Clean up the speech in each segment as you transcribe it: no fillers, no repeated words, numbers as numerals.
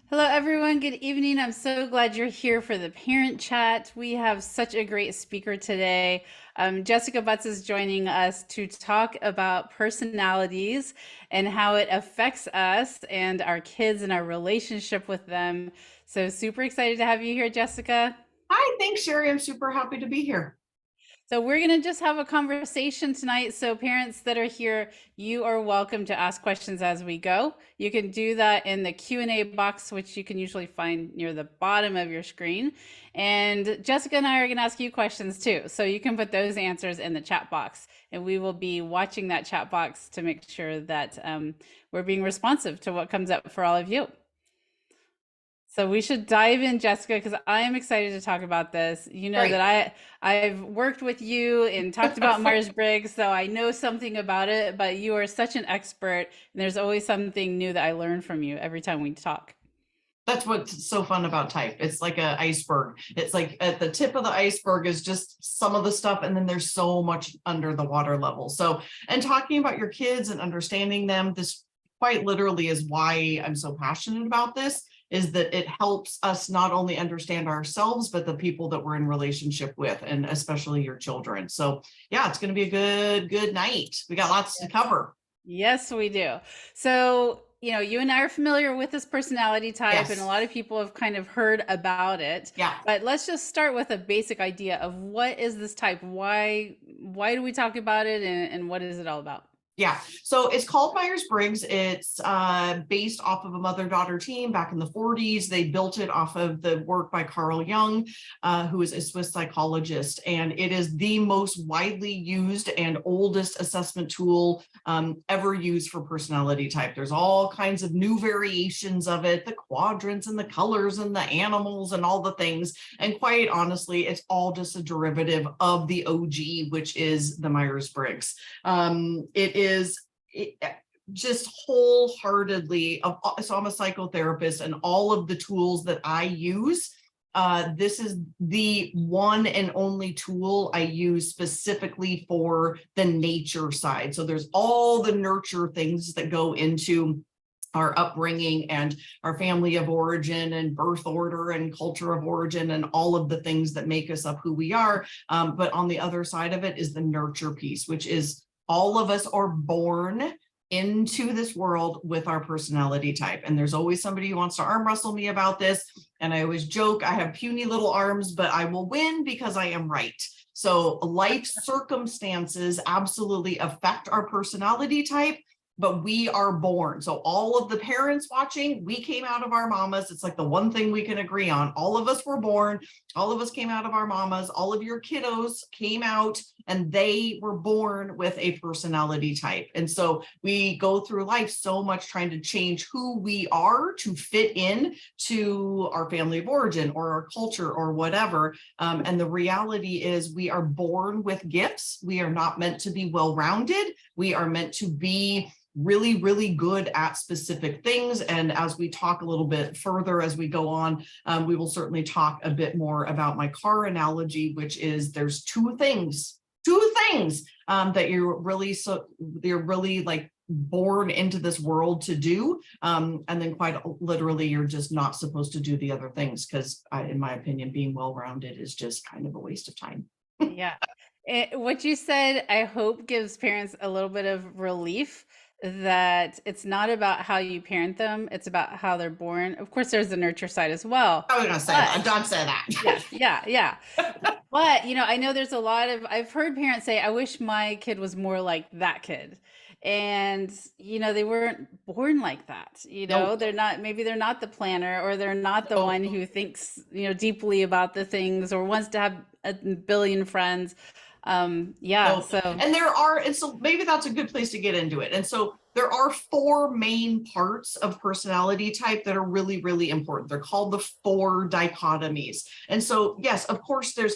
Hello, everyone. Good evening. I'm so glad you're here for the parent chat. We have such a great speaker today. Jessica Butts is joining us to talk about personalities and how it affects us and our kids and our relationship with them. So, super excited to have you here, Jessica. Hi, thanks, Sherry. I'm super happy to be here. So we're going to just have a conversation tonight. So parents that are here, you are welcome to ask questions as we go. You can do that in the Q&A box, which you can usually find near the bottom of your screen. And Jessica and I are going to ask you questions too. So you can put those answers in the chat box, and we will be watching that chat box to make sure that we're being responsive to what comes up for all of you. So we should dive in, Jessica, because I am excited to talk about this. You know Great. that I've worked with you and talked about Myers-Briggs, so I know something about it, but you are such an expert, and there's always something new that I learn from you every time we talk. That's what's so fun about type. It's like an iceberg. It's like at the tip of the iceberg is just some of the stuff, and then there's so much under the water level. So, and talking about your kids and understanding them, this quite literally is why I'm so passionate about this, is that it helps us not only understand ourselves, but the people that we're in relationship with, and especially your children. So yeah, it's going to be a good night. We got lots to cover. Yes, we do. So, you and I are familiar with this personality type, and a Yes. lot of people have kind of heard about it. Yeah. But let's just start with a basic idea of what is this type? Why do we talk about it, and what is it all about? Yeah, so it's called Myers-Briggs. It's based off of a mother-daughter team back in the 40s. They built it off of the work by Carl Jung, who is a Swiss psychologist. And it is the most widely used and oldest assessment tool ever used for personality type. There's all kinds of new variations of it, the quadrants and the colors and the animals and all the things. And quite honestly, it's all just a derivative of the OG, which is the Myers-Briggs. It is just wholeheartedly, so I'm a psychotherapist, and all of the tools that I use, this is the one and only tool I use specifically for the nature side. So there's all the nurture things that go into our upbringing and our family of origin and birth order and culture of origin and all of the things that make us up who we are. But on the other side of it is the nurture piece, which is all of us are born into this world with our personality type. And there's always somebody who wants to arm wrestle me about this. And I always joke, I have puny little arms, but I will win because I am right. So life circumstances absolutely affect our personality type, but we are born. So all of the parents watching, we came out of our mamas. It's like the one thing we can agree on. All of us were born. All of us came out of our mamas. All of your kiddos came out and they were born with a personality type. And so we go through life so much trying to change who we are to fit in to our family of origin or our culture or whatever. And the reality is we are born with gifts. We are not meant to be well-rounded. We are meant to be really good at specific things. And as we talk a little bit further as we go on, we will certainly talk a bit more about my car analogy, which is there's two things that you're really like born into this world to do. And then quite literally, you're just not supposed to do the other things because in my opinion, being well-rounded is just kind of a waste of time. Yeah. What you said, I hope gives parents a little bit of relief that it's not about how you parent them, it's about how they're born. Of course, there's the nurture side as well. I was gonna say that. Don't say that. Yeah. But, I know there's a lot of, I've heard parents say, I wish my kid was more like that kid. And, they weren't born like that. Nope. Maybe they're not the planner, or they're not the one Nope. who thinks, deeply about the things, or wants to have a billion friends. Yeah. Nope. So, And so maybe that's a good place to get into it. And so there are four main parts of personality type that are really important. They're called the four dichotomies. And so, yes, of course, there's,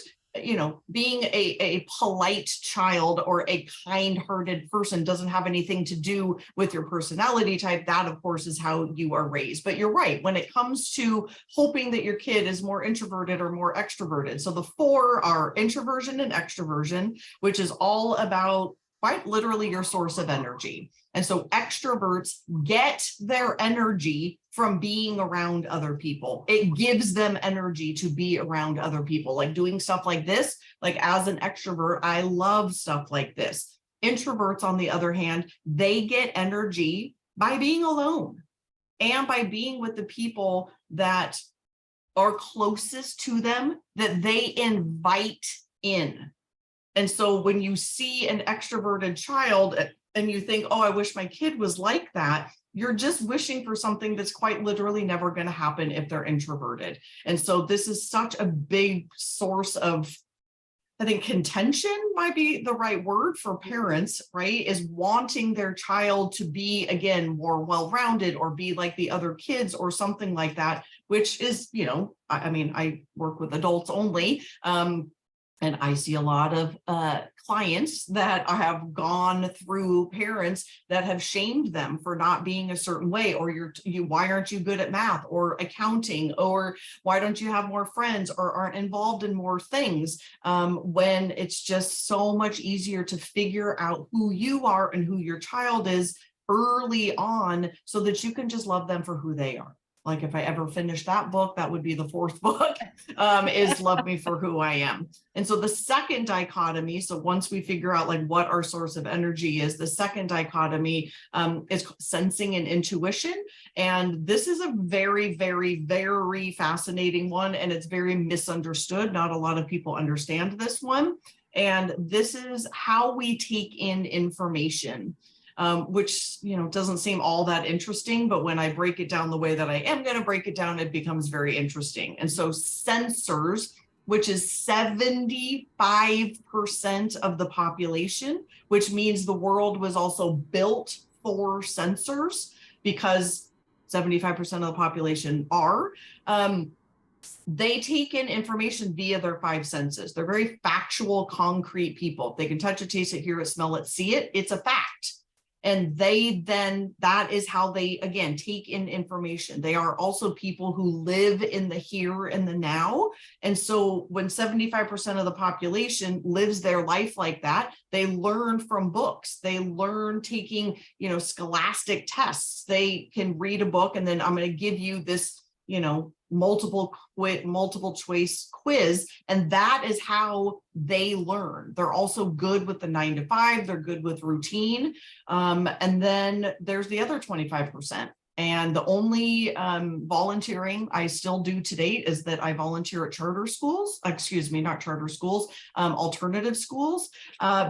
being a polite child or a kind-hearted person doesn't have anything to do with your personality type. That, of course, is how you are raised. But you're right, when it comes to hoping that your kid is more introverted or more extroverted. So the four are introversion and extroversion, which is all about quite literally your source of energy. And so extroverts get their energy from being around other people. It gives them energy to be around other people, like doing stuff like this. Like as an extrovert, I love stuff like this. Introverts, on the other hand, they get energy by being alone and by being with the people that are closest to them, that they invite in. And so when you see an extroverted child and you think, oh, I wish my kid was like that, you're just wishing for something that's quite literally never going to happen if they're introverted. And so this is such a big source of, I think, contention might be the right word for parents, right? Is wanting their child to be, again, more well-rounded or be like the other kids or something like that, which is, I mean, I work with adults only. And I see a lot of clients that have gone through parents that have shamed them for not being a certain way, or why aren't you good at math or accounting, or why don't you have more friends or aren't involved in more things, when it's just so much easier to figure out who you are and who your child is early on so that you can just love them for who they are. Like if I ever finish that book, that would be the fourth book, is Love Me for Who I Am. And so the second dichotomy, so once we figure out like what our source of energy is, the second dichotomy is sensing and intuition. And this is a very, very, very fascinating one. And it's very misunderstood. Not a lot of people understand this one. And this is how we take in information. Which, doesn't seem all that interesting, but when I break it down the way that I am going to break it down, it becomes very interesting. And so sensors, which is 75% of the population, which means the world was also built for sensors because 75% of the population are, they take in information via their five senses. They're very factual, concrete people. If they can touch it, taste it, hear it, smell it, see it, it's a fact. And that is how they, again, take in information. They are also people who live in the here and the now. And so when 75% of the population lives their life like that, they learn from books. They learn taking, scholastic tests. They can read a book and then I'm going to give you this, multiple choice quiz. And that is how they learn. They're also good with the 9 to 5. They're good with routine. And then there's the other 25%. And the only volunteering I still do to date is that I volunteer at charter schools, not charter schools, alternative schools,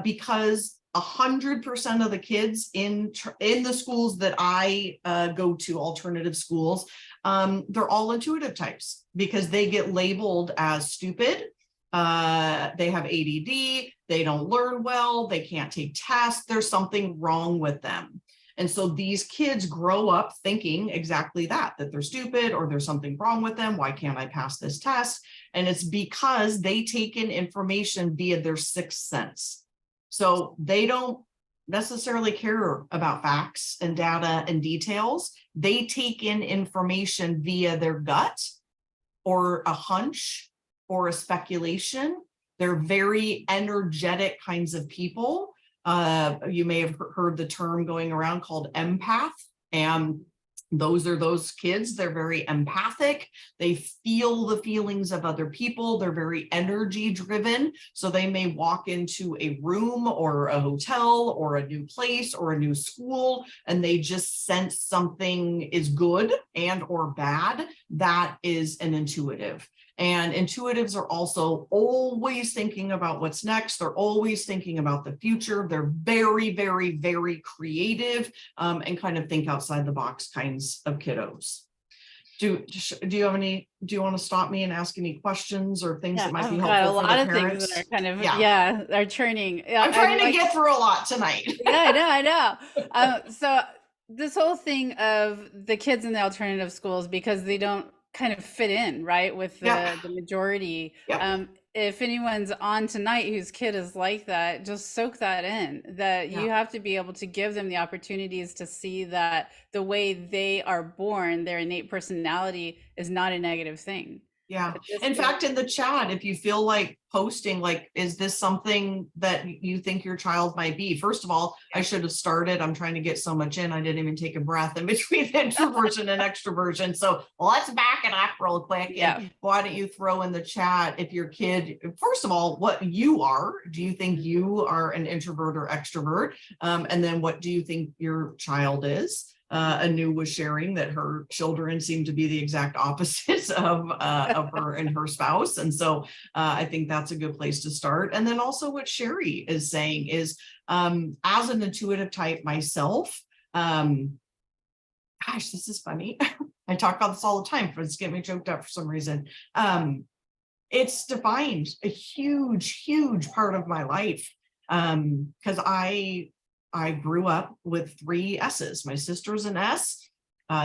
because 100% of the kids in the schools that I go to, alternative schools, they're all intuitive types because they get labeled as stupid. They have ADD, they don't learn well, they can't take tests, there's something wrong with them. And so these kids grow up thinking exactly that they're stupid or there's something wrong with them. Why can't I pass this test? And it's because they take in information via their sixth sense. So they don't necessarily care about facts and data and details. They take in information via their gut or a hunch or a speculation. They're very energetic kinds of people. You may have heard the term going around called empath, and those are those kids. They're very empathic. They feel the feelings of other people. They're very energy driven. So they may walk into a room or a hotel or a new place or a new school, and they just sense something is good and or bad. That is an intuitive. And intuitives are also always thinking about what's next. They're always thinking about the future. They're very, very, very creative, and kind of think outside the box kinds of kiddos. Do you want to stop me and ask any questions or things that might be I've got a helpful for lot the of things that parents? are kind of, Yeah. are churning. Yeah, I'm trying to get through a lot tonight. Yeah, I know. So this whole thing of the kids in the alternative schools, because they don't kind of fit in, right, with Yep. the majority. Yep. If anyone's on tonight whose kid is like that, just soak that in, that you Yeah. have to be able to give them the opportunities to see that the way they are born, their innate personality is not a negative thing. Yeah. It just In is. fact, in the chat, if you feel like posting, like, is this something that you think your child might be? First of all, I should have started. I'm trying to get so much in. I didn't even take a breath in between introversion and extroversion. So let's back it up real quick. Yeah. And why don't you throw in the chat if your kid, first of all, what you are? Do you think you are an introvert or extrovert? And then what do you think your child is? Anu was sharing that her children seem to be the exact opposites of her and her spouse. And so I think that's a good place to start. And then also what Sherry is saying is, as an intuitive type myself, gosh, this is funny. I talk about this all the time, but it's getting me choked up for some reason. It's defined a huge part of my life, because I grew up with 3 S's. My sister's an S,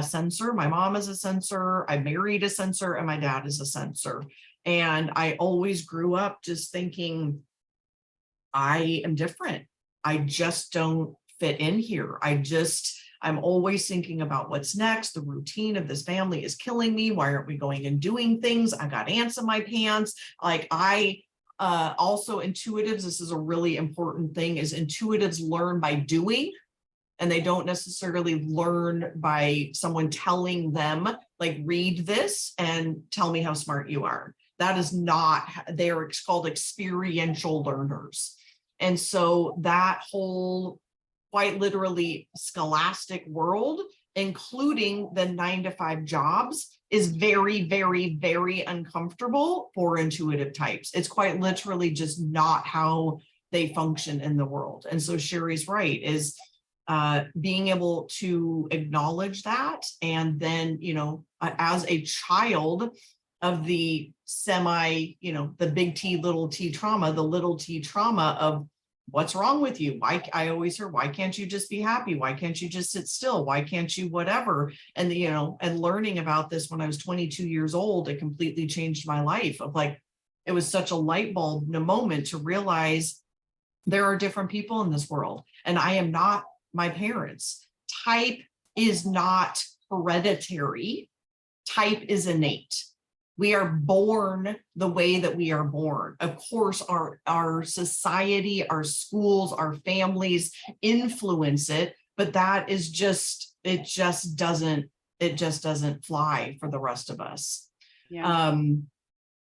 sensor. My mom is a sensor. I married a sensor, and my dad is a sensor. And I always grew up just thinking, I am different. I just don't fit in here. I'm always thinking about what's next. The routine of this family is killing me. Why aren't we going and doing things? I got ants in my pants. Like also intuitives, this is a really important thing, is intuitives learn by doing, and they don't necessarily learn by someone telling them, like, read this and tell me how smart you are. That is not, they're called experiential learners. And so that whole quite literally scholastic world, including the 9-to-5 jobs, is very uncomfortable for intuitive types. It's quite literally just not how they function in the world. And so Sherry's right, is being able to acknowledge that. And then, as a child of the the big T, little t trauma, the little t trauma of, what's wrong with you? Why, I always hear, why can't you just be happy? Why can't you just sit still? Why can't you whatever? And and learning about this when I was 22 years old, it completely changed my life. Of like, it was such a light bulb in a moment to realize there are different people in this world, and I am not my parents. Type is not hereditary. Type is innate. We are born the way that we are born. Of course, our society, our schools, our families influence it, but that is it just doesn't fly for the rest of us. Yeah.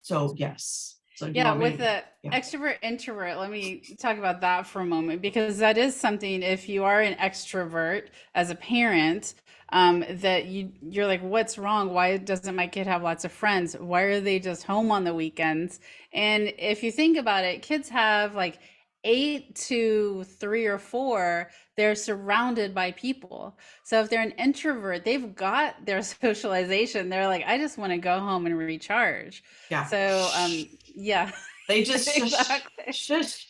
So yes. So Yeah, with the extrovert introvert, let me talk about that for a moment, because that is something, if you are an extrovert as a parent, that you're like, what's wrong? Why doesn't my kid have lots of friends? Why are they just home on the weekends? And if you think about it, kids have like 8 to 3 or 4, they're surrounded by people. So if they're an introvert, they've got their socialization. They're like, I just want to go home and recharge. Yeah. So yeah. They just Exactly. shush.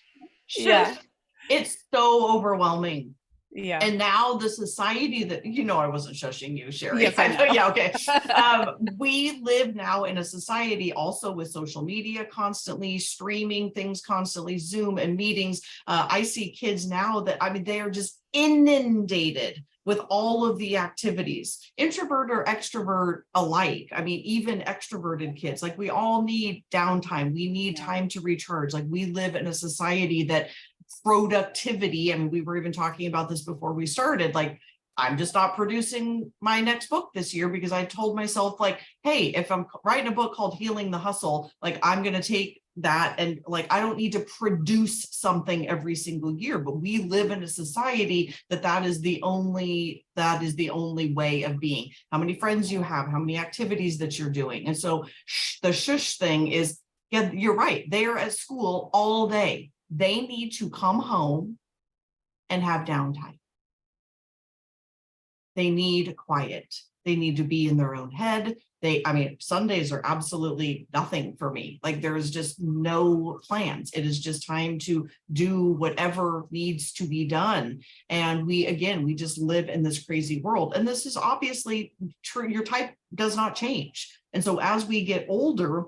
Yeah. It's so overwhelming. Yeah. And now the society that, I wasn't shushing you, Sherry. Yes, I know. Yeah, okay. We live now in a society also with social media constantly, streaming things constantly, Zoom and meetings. I see kids now that, they are just inundated with all of the activities, introvert or extrovert alike. Even extroverted kids, like, we all need downtime. We need time to recharge. Like, we live in a society that productivity, we were even talking about this before we started, like, I'm just not producing my next book this year because I told myself, like, hey, if I'm writing a book called Healing the Hustle, like, I'm going to take that, and like, I don't need to produce something every single year. But we live in a society that is the only way of being. How many friends you have, how many activities that you're doing. And so the shush thing is, yeah, you're right, they are at school all day. They need to come home and have downtime. They need quiet. They need to be in their own head. Sundays are absolutely nothing for me. Like, there's just no plans. It is just time to do whatever needs to be done. And we just live in this crazy world. And this is obviously true. Your type does not change. And so as we get older,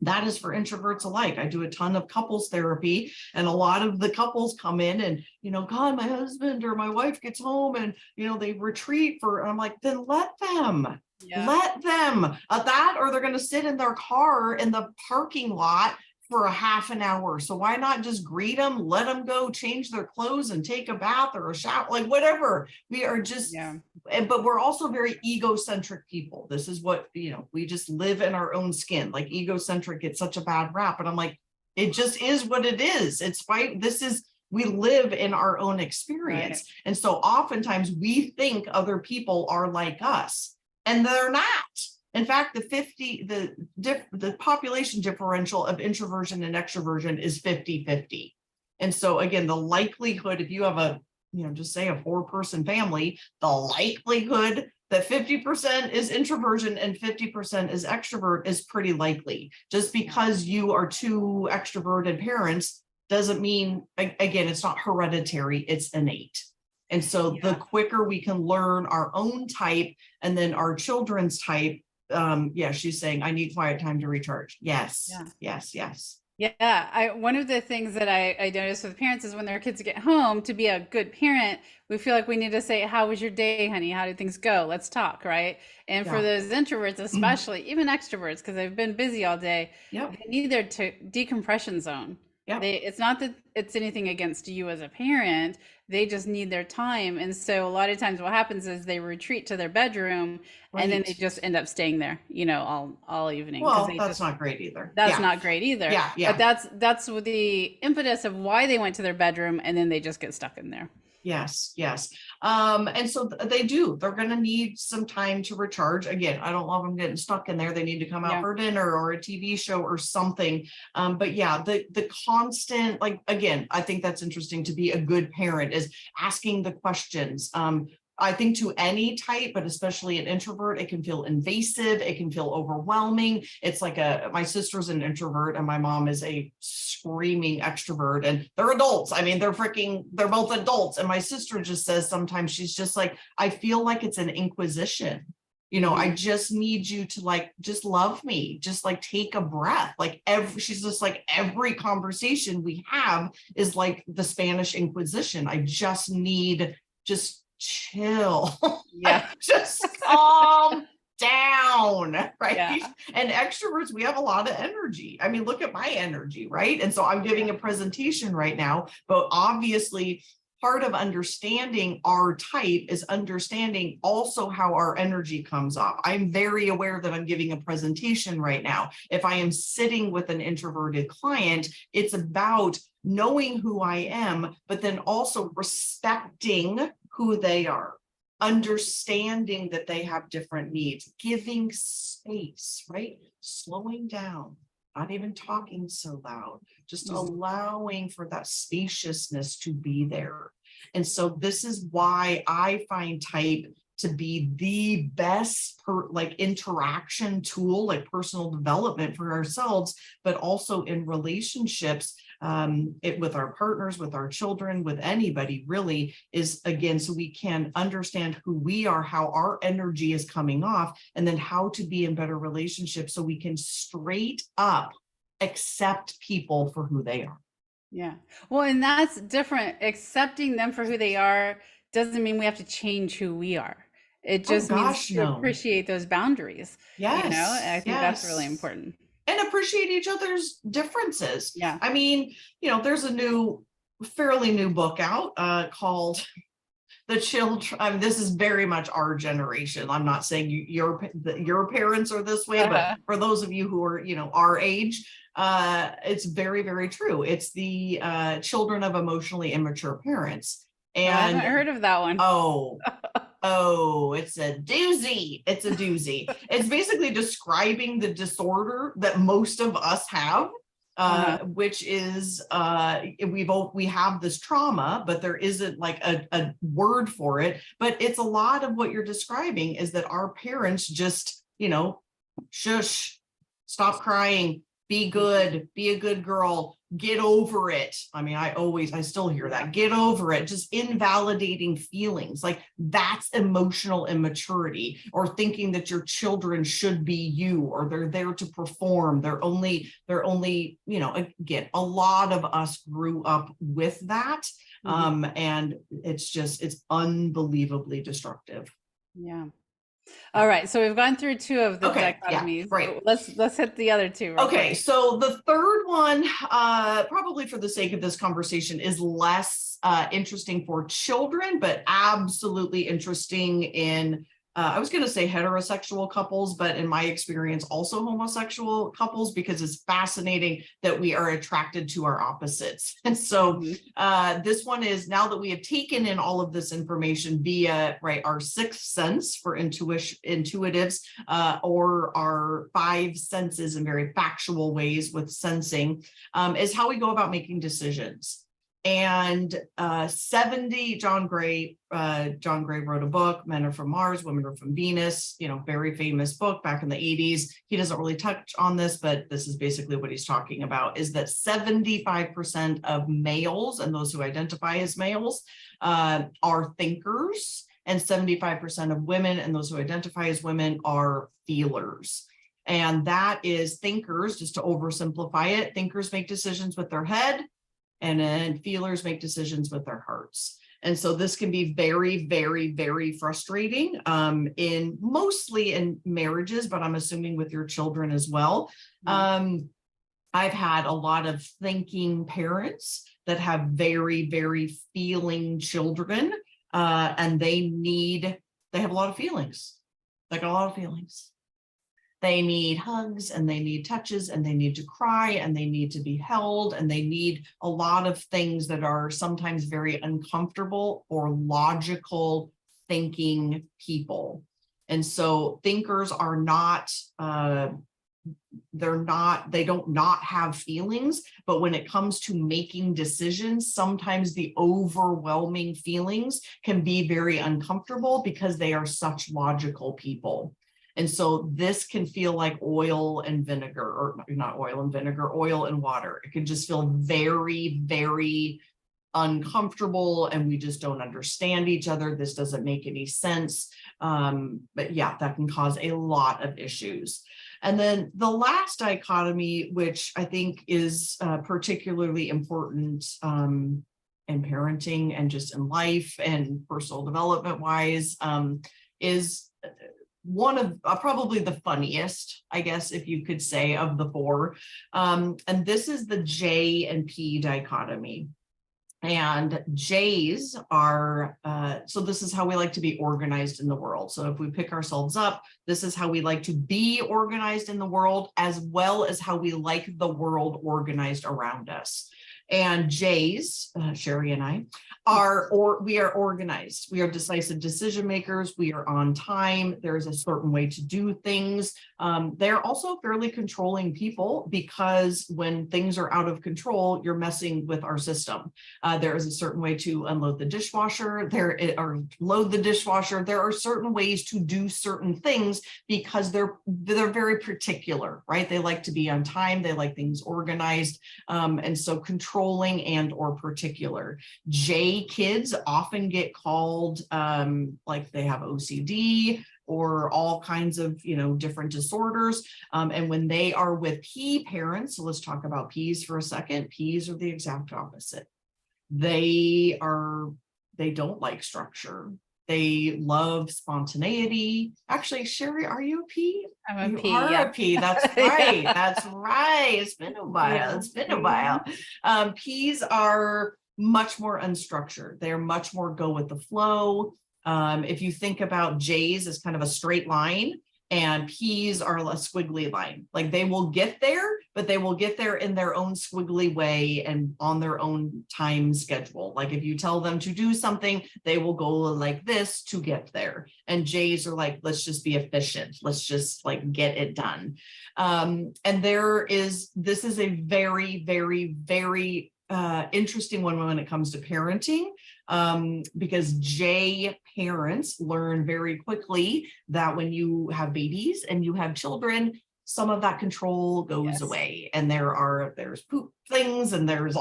That is for introverts alike. I do a ton of couples therapy, and a lot of the couples come in and, God, my husband or my wife gets home and, they retreat for, and I'm like, then let them. Yeah. Let them that, or they're going to sit in their car in the parking lot for a half an hour. So why not just greet them, let them go change their clothes and take a bath or a shower, like whatever. We are just, but we're also very egocentric people. This is what, we just live in our own skin. Like egocentric gets such a bad rap. And I'm like, it just is what it is. It's fine. We live in our own experience. Right. And so oftentimes we think other people are like us, and they're not. In fact, the population differential of introversion and extroversion is 50-50. And so again, the likelihood, if you have just say a 4-person family, the likelihood that 50% is introversion and 50% is extrovert is pretty likely. Just because you are 2 extroverted parents doesn't mean, again, it's not hereditary, it's innate. And so the quicker we can learn our own type and then our children's type, she's saying, I need quiet time to recharge. Yes. Yeah. One of the things that I notice with parents is when their kids get home, to be a good parent, we feel like we need to say, how was your day, honey? How did things go? Let's talk, right? And for those introverts, especially, even extroverts, because they've been busy all day, they need their decompression zone. It's not that it's anything against you as a parent, they just need their time. And so a lot of times what happens is they retreat to their bedroom and then they just end up staying there, all evening. Well, that's not great either. That's not great either. But that's the impetus of why they went to their bedroom, and then they just get stuck in there. Yes. And so they're going to need some time to recharge. Again, I don't love them getting stuck in there. They need to come out for dinner or a TV show or something. But the constant, like, again, I think that's interesting to be a good parent is asking the questions. I think to any type, but especially an introvert, it can feel invasive. It can feel overwhelming. It's like my sister's an introvert and my mom is a screaming extrovert, and they're adults. I mean, they're both adults. And my sister just says sometimes, she's just like, I feel like it's an inquisition. I just need you to just love me, just take a breath. She's just like, every conversation we have is like the Spanish Inquisition. I just need, chill. Just calm down, right? And extroverts, we have a lot of energy. I mean, look at my energy, right? And so I'm giving a presentation right now, but obviously part of understanding our type is understanding also how our energy comes off. I'm very aware that I'm giving a presentation right now. If I am sitting with an introverted client, it's about knowing who I am, but then also respecting who they are, understanding that they have different needs, giving space, right? Slowing down, not even talking so loud, just allowing for that spaciousness to be there. And so this is why I find type to be the best interaction tool, like personal development for ourselves, but also in relationships, with our partners, with our children, with anybody really, is again, so we can understand who we are, how our energy is coming off, and then how to be in better relationships so we can straight up accept people for who they are. Yeah. Well, and that's different. Accepting them for who they are doesn't mean we have to change who we are. It just means to appreciate those boundaries. And I think that's really important. And appreciate each other's differences. I mean, there's a fairly new book out called The Children. I mean, this is very much our generation. I'm not saying your parents are this way, but for those of you who are, our age, it's very, very true. It's the Children of Emotionally Immature Parents. And I haven't heard of that one. Oh, it's a doozy. It's a doozy. It's basically describing the disorder that most of us have, which is we have this trauma, but there isn't like a word for it. But it's a lot of what you're describing is that our parents just, shush, stop crying, be good, be a good girl, get over it. I mean, I still hear that, get over it, just invalidating feelings. Like that's emotional immaturity, or thinking that your children should be you, or they're there to perform. They're only, again, a lot of us grew up with that. And it's unbelievably destructive. Yeah. All right. So we've gone through two of the Okay, yeah, dichotomies. right. Let's hit the other two real Okay, quick. so the third one, probably for the sake of this conversation, is less interesting for children, but absolutely interesting in, I was going to say heterosexual couples, but in my experience, also homosexual couples, because it's fascinating that we are attracted to our opposites. And so this one is, now that we have taken in all of this information via, right, our sixth sense for intuitives, or our five senses in very factual ways with sensing, is how we go about making decisions. And 70, John Gray wrote a book, Men Are From Mars, Women Are From Venus, very famous book back in the 80s. He doesn't really touch on this, but this is basically what he's talking about, is that 75% of males, and those who identify as males, are thinkers, and 75% of women, and those who identify as women, are feelers. And that is thinkers, just to oversimplify it, thinkers make decisions with their head, and then feelers make decisions with their hearts. And so this can be very, very, very frustrating, mostly in marriages, but I'm assuming with your children as well. I've had a lot of thinking parents that have very, very feeling children, and they have a lot of feelings, like a lot of feelings. They need hugs, and they need touches, and they need to cry, and they need to be held, and they need a lot of things that are sometimes very uncomfortable or logical thinking people. And so thinkers are not, they don't not have feelings, but when it comes to making decisions, sometimes the overwhelming feelings can be very uncomfortable because they are such logical people. And so this can feel like oil and vinegar, or not oil and vinegar, oil and water. It can just feel very, very uncomfortable, and we just don't understand each other. This doesn't make any sense. But yeah, that can cause a lot of issues. And then the last dichotomy, which I think is particularly important in parenting and just in life and personal development wise, is one of probably the funniest, I guess, if you could say, of the four. And this is the J and P dichotomy. And J's are, so this is how we like to be organized in the world. So if we pick ourselves up, this is how we like to be organized in the world, as well as how we like the world organized around us. And J's, Sherry and I, we are organized. We are decisive decision makers. We are on time. There's a certain way to do things. They're also fairly controlling people, because when things are out of control, you're messing with our system. There is a certain way to unload the dishwasher, or load the dishwasher. There are certain ways to do certain things because they're very particular, right? They like to be on time. They like things organized. And so controlling and or particular. J kids often get called like they have OCD or all kinds of, different disorders. And when they are with P parents, so let's talk about P's for a second. P's are the exact opposite. They don't like structure. They love spontaneity. Actually, Sherry, are you a P? I'm a You P, are yeah. a P. That's right. Yeah. That's right. It's been a while. Yeah. It's been a while. Ps are much more unstructured. They're much more go with the flow. If you think about J's as kind of a straight line, and Ps are a squiggly line. Like they will get there, but they will get there in their own squiggly way and on their own time schedule. Like if you tell them to do something, they will go like this to get there. And J's are like, let's just be efficient. Let's just like get it done. And this is a very, very, very interesting one when it comes to parenting, because J parents learn very quickly that when you have babies and you have children, some of that control goes Yes. away. And there's poop things, and there's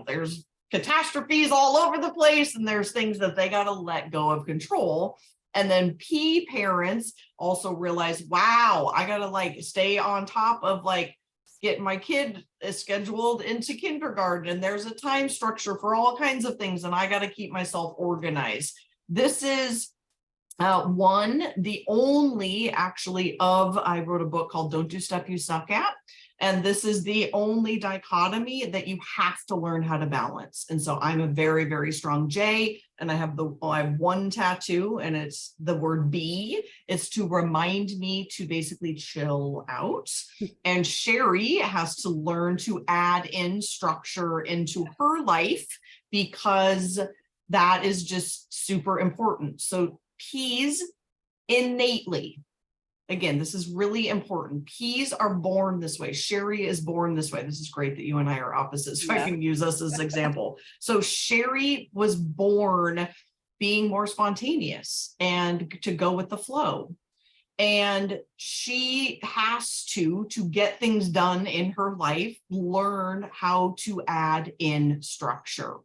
there's catastrophes all over the place, and there's things that they got to let go of control. And then P parents also realize, wow, I got to like stay on top of like getting my kid scheduled into kindergarten, and there's a time structure for all kinds of things, and I got to keep myself organized. This is the only actually I wrote a book called Don't Do Stuff You Suck At. And this is the only dichotomy that you have to learn how to balance. And so I'm a very, very strong J, and I have one tattoo, and it's the word B. It's to remind me to basically chill out. And Sherry has to learn to add in structure into her life, because that is just super important. So P's innately, again, this is really important. P's are born this way. Sherry is born this way. This is great that you and I are opposites, so I can use us as an example. So Sherry was born being more spontaneous and to go with the flow. And she has to get things done in her life, learn how to add in structure.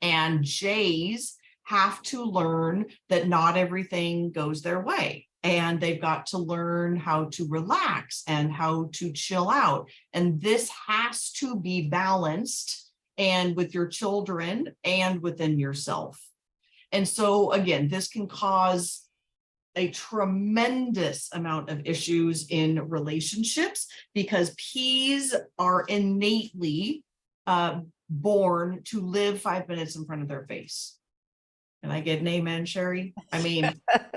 And J's have to learn that not everything goes their way, and they've got to learn how to relax and how to chill out. And this has to be balanced, and with your children and within yourself. And so again, this can cause a tremendous amount of issues in relationships, because P's are innately born to live 5 minutes in front of their face. Can I get an amen, Sherry? I mean,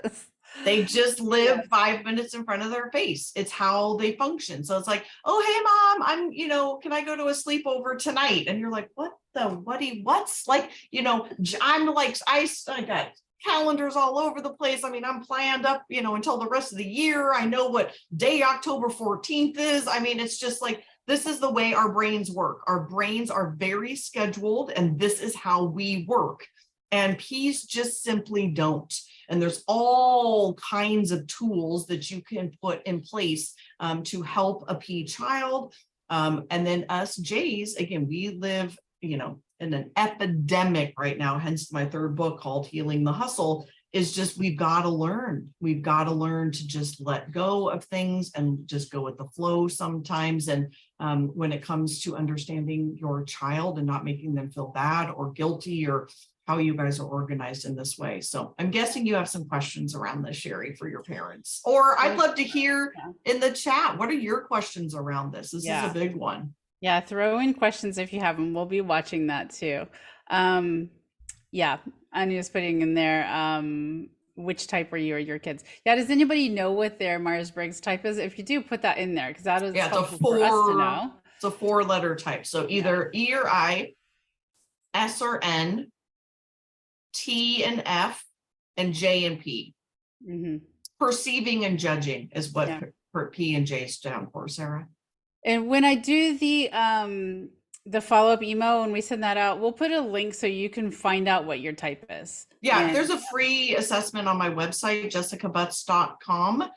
Yes. they just live Yes. 5 minutes in front of their face. It's how they function. So it's like, oh, hey, mom, can I go to a sleepover tonight? And you're like, what's like, I'm like, I got calendars all over the place. I mean, I'm planned up, until the rest of the year. I know what day October 14th is. I mean, it's just like, this is the way our brains work. Our brains are very scheduled, and this is how we work. And P's just simply don't. And there's all kinds of tools that you can put in place to help a P child. And then us J's, again, we live, in an epidemic right now, hence my third book called Healing the Hustle, is just, we've got to learn. We've got to learn to just let go of things and just go with the flow sometimes. And when it comes to understanding your child and not making them feel bad or guilty, or how you guys are organized in this way. So I'm guessing you have some questions around this, Sherry, for your parents. Or I'd love to hear in the chat, what are your questions around this? This is a big one. Yeah, throw in questions if you have them. We'll be watching that too. Yeah, Anya's putting in there, which type are you or your kids? Yeah, does anybody know what their Myers-Briggs type is? If you do, put that in there, because that is helpful for us to know. It's a 4-letter type. So either E or I, S or N, T and F, and J and P. Mm-hmm. Perceiving and judging is what P and J stand for, Sarah. And when I do the follow-up email, when we send that out, we'll put a link so you can find out what your type is. Yeah, there's a free assessment on my website, jessicabutts.com,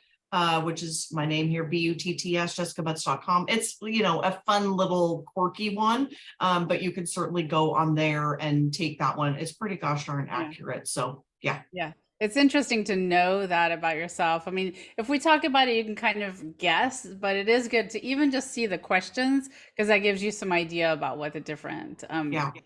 which is my name here, BUTTS, jessicabutts.com. It's, a fun little quirky one, but you can certainly go on there and take that one. It's pretty gosh darn accurate. So yeah. Yeah. It's interesting to know that about yourself. I mean, if we talk about it, you can kind of guess, but it is good to even just see the questions, because that gives you some idea about what the different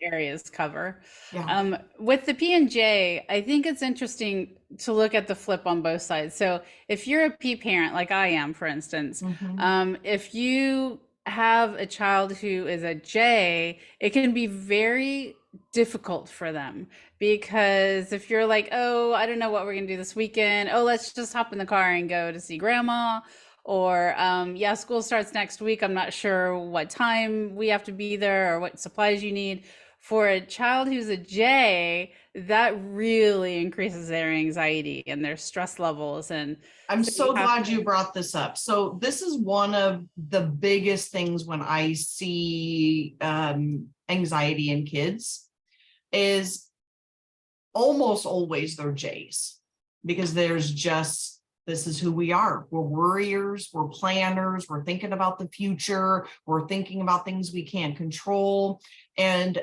areas cover. Yeah. With the P and J, I think it's interesting to look at the flip on both sides. So if you're a P parent, like I am, for instance, if you have a child who is a J, it can be very difficult for them, because if you're like, oh, I don't know what we're gonna do this weekend, oh, let's just hop in the car and go to see grandma, or yeah, school starts next week, I'm not sure what time we have to be there or what supplies you need. For a child who's a J, that really increases their anxiety and their stress levels. And I'm so glad you brought this up. So this is one of the biggest things when I see anxiety in kids, is almost always they're J's, because there's just This is who we are. We're worriers, we're planners, we're thinking about the future, we're thinking about things we can't control. And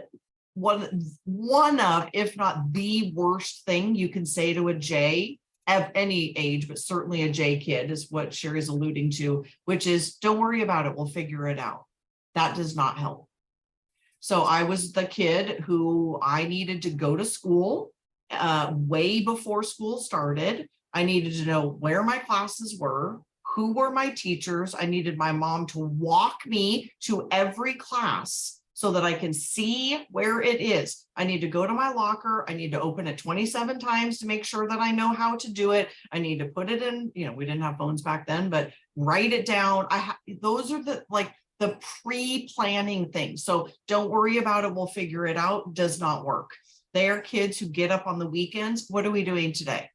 one of, if not the worst thing you can say to a J at any age, but certainly a J kid, is what Sherry's alluding to, which is, don't worry about it, we'll figure it out. That does not help. So I was the kid who I needed to go to school way before school started. I needed to know where my classes were, who were my teachers. I needed my mom to walk me to every class so that I can see where it is. I need to go to my locker. I need to open it 27 times to make sure that I know how to do it. I need to put it in, we didn't have phones back then, but write it down. Those are the pre-planning things. So don't worry about it, we'll figure it out, does not work. They are kids who get up on the weekends. What are we doing today?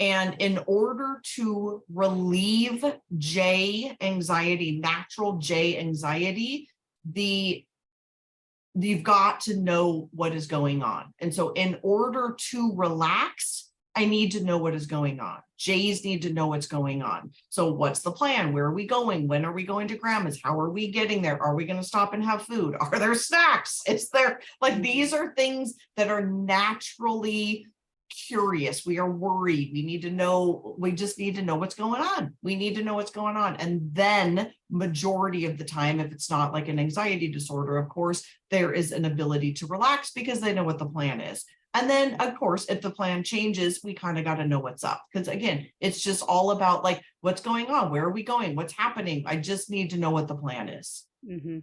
And in order to relieve J anxiety, natural J anxiety, you've got to know what is going on. And so in order to relax, I need to know what is going on. J's need to know what's going on. So what's the plan? Where are we going? When are we going to grandma's? How are we getting there? Are we going to stop and have food? Are there snacks? Is there, these are things that are naturally curious. We are worried. We just need to know what's going on. We need to know what's going on. And then majority of the time, if it's not like an anxiety disorder, of course, there is an ability to relax because they know what the plan is. And then, of course, if the plan changes, we kind of got to know what's up. Because again, it's just all about what's going on? Where are we going? What's happening? I just need to know what the plan is. Mm-hmm.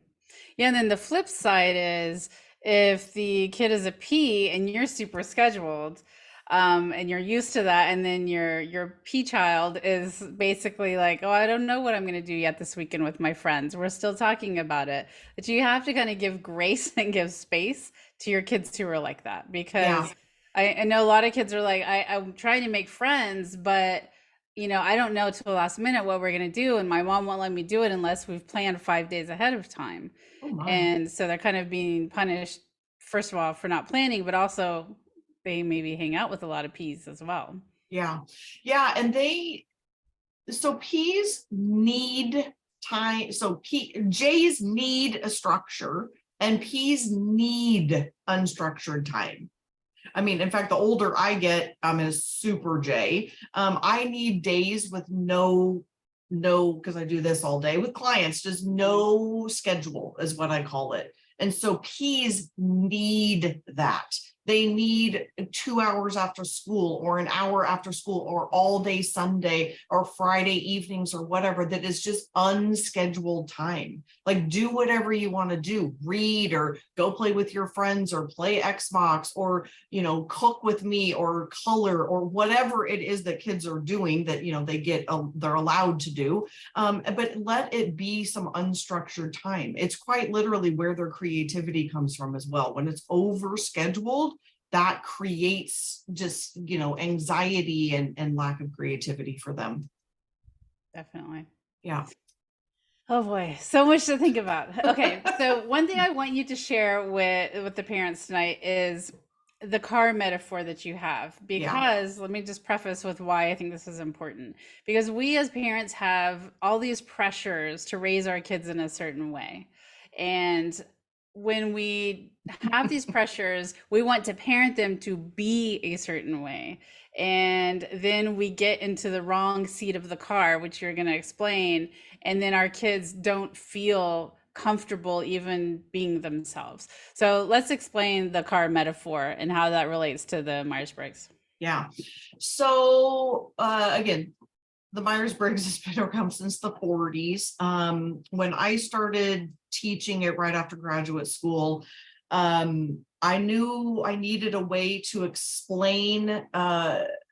Yeah. And then the flip side is, if the kid is a P and you're super scheduled, and you're used to that, and then your P child is basically like, oh, I don't know what I'm going to do yet this weekend with my friends. We're still talking about it. But you have to kind of give grace and give space to your kids who are like that, because I know a lot of kids are like, I'm trying to make friends, but I don't know till the last minute what we're going to do, and my mom won't let me do it unless we've planned 5 days ahead of time. Oh my. And so they're kind of being punished, first of all, for not planning, but also they maybe hang out with a lot of P's as well. Yeah. And so P's need time. So J's need a structure and P's need unstructured time. I mean, in fact, the older I get, I'm a super J. I need days with no, because I do this all day with clients, just no schedule is what I call it. And so P's need that. They need 2 hours after school, or an hour after school, or all day Sunday or Friday evenings or whatever, that is just unscheduled time. Do whatever you want to do, read or go play with your friends or play Xbox or, cook with me or color or whatever it is that kids are doing that, they're allowed to do. But let it be some unstructured time. It's quite literally where their creativity comes from as well. When it's overscheduled, that creates just, anxiety and lack of creativity for them. Definitely. Yeah. Oh boy, so much to think about. Okay, so one thing I want you to share with the parents tonight is the car metaphor that you have, because let me just preface with why I think this is important. Because we as parents have all these pressures to raise our kids in a certain way. And when we have these pressures, we want to parent them to be a certain way. And then we get into the wrong seat of the car, which you're going to explain. And then our kids don't feel comfortable even being themselves. So let's explain the car metaphor and how that relates to the Myers-Briggs. Yeah. So again, the Myers-Briggs has been around since the 40s. When I started teaching it right after graduate school, I knew I needed a way to explain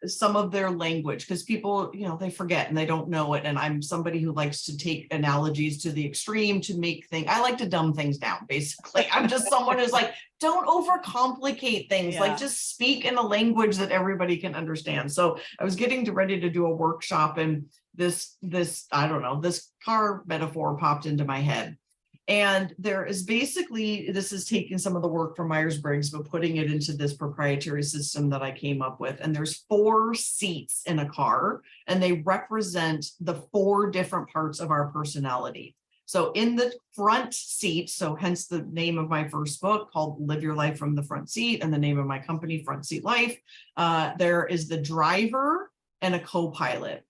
some of their language, because people, they forget and they don't know it. And I'm somebody who likes to take analogies to the extreme to make things, I like to dumb things down, basically. I'm just someone who's like, don't overcomplicate things, just speak in a language that everybody can understand. So I was getting ready to do a workshop, and this, I don't know, this car metaphor popped into my head. And there is basically, this is taking some of the work from Myers-Briggs, but putting it into this proprietary system that I came up with. And there's 4 seats in a car, and they represent the 4 different parts of our personality. So in the front seat, so hence the name of my first book called Live Your Life from the Front Seat, and the name of my company, Front Seat Life, there is the driver and a co-pilot.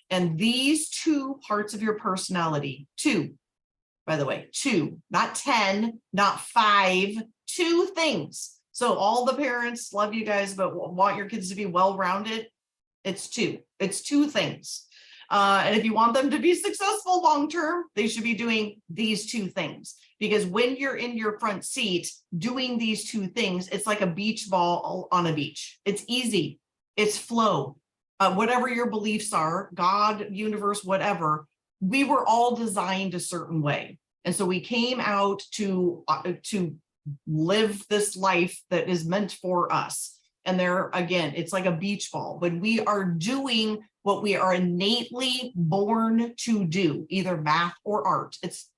And these 2 parts of your personality, 2, by the way, 2, not 10, not 5, 2 things. So all the parents love you guys, but want your kids to be well-rounded. It's 2 things. And if you want them to be successful long-term, they should be doing these 2 things. Because when you're in your front seat doing these 2 things, it's like a beach ball on a beach. It's easy. It's flow. Whatever your beliefs are, God, universe, whatever, we were all designed a certain way. And so we came out to live this life that is meant for us. And there, again, it's like a beach ball. When we are doing what we are innately born to do, either math or art, it's